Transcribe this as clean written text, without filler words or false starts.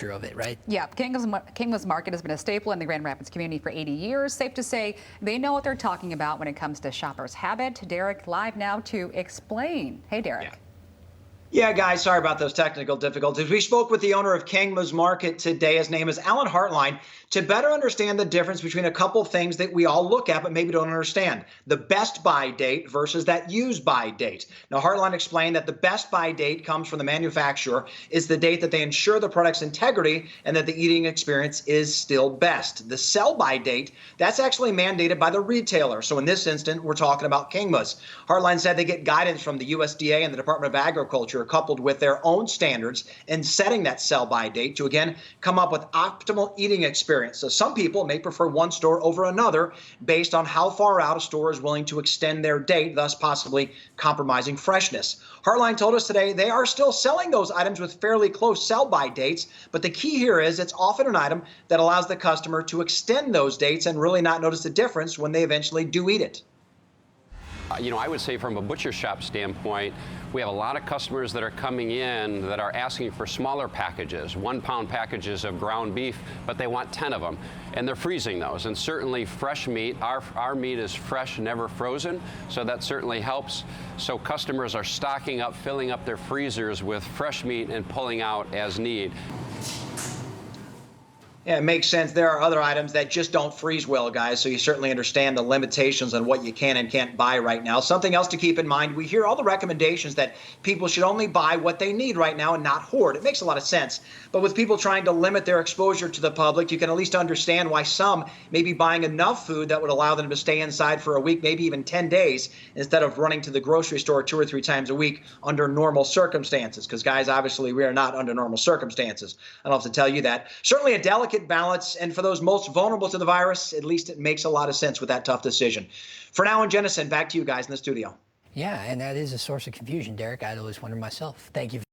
of it, right? Yeah, Kingwood's Market has been a staple in the Grand Rapids community for 80 years. Safe to say they know what they're talking about when it comes to shoppers' habit. Derek live now to explain. Hey, Derek. Yeah, guys, sorry about those technical difficulties. We spoke with the owner of Kingwood's Market today. His name is Alan Hartline, to better understand the difference between a couple things that we all look at but maybe don't understand. The best buy date versus that use by date. Now, Hartline explained that the best buy date comes from the manufacturer, is the date that they ensure the product's integrity and that the eating experience is still best. The sell by date, that's actually mandated by the retailer. So in this instant, we're talking about Kingwood's. Hartline said they get guidance from the USDA and the Department of Agriculture, coupled with their own standards in setting that sell-by date to, again, come up with optimal eating experience. So some people may prefer one store over another based on how far out a store is willing to extend their date, thus possibly compromising freshness. Hartline told us today they are still selling those items with fairly close sell-by dates, but the key here is it's often an item that allows the customer to extend those dates and really not notice the difference when they eventually do eat it. I would say from a butcher shop standpoint, we have a lot of customers that are coming in that are asking for smaller packages, 1-pound packages of ground beef, but they want 10 of them, and they're freezing those. And certainly fresh meat, our meat is fresh, never frozen, so that certainly helps. So customers are stocking up, filling up their freezers with fresh meat and pulling out as need. Yeah, it makes sense. There are other items that just don't freeze well, guys, so you certainly understand the limitations on what you can and can't buy right now. Something else to keep in mind, we hear all the recommendations that people should only buy what they need right now and not hoard. It makes a lot of sense. But with people trying to limit their exposure to the public, you can at least understand why some may be buying enough food that would allow them to stay inside for a week, maybe even 10 days, instead of running to the grocery store 2 or 3 times a week under normal circumstances. Because, guys, obviously we are not under normal circumstances. I don't have to tell you that. Certainly a delicate balance, and for those most vulnerable to the virus, at least it makes a lot of sense with that tough decision. For now, in Jennison, back to you guys in the studio. Yeah, and that is a source of confusion, Derek. I'd always wonder myself. Thank you.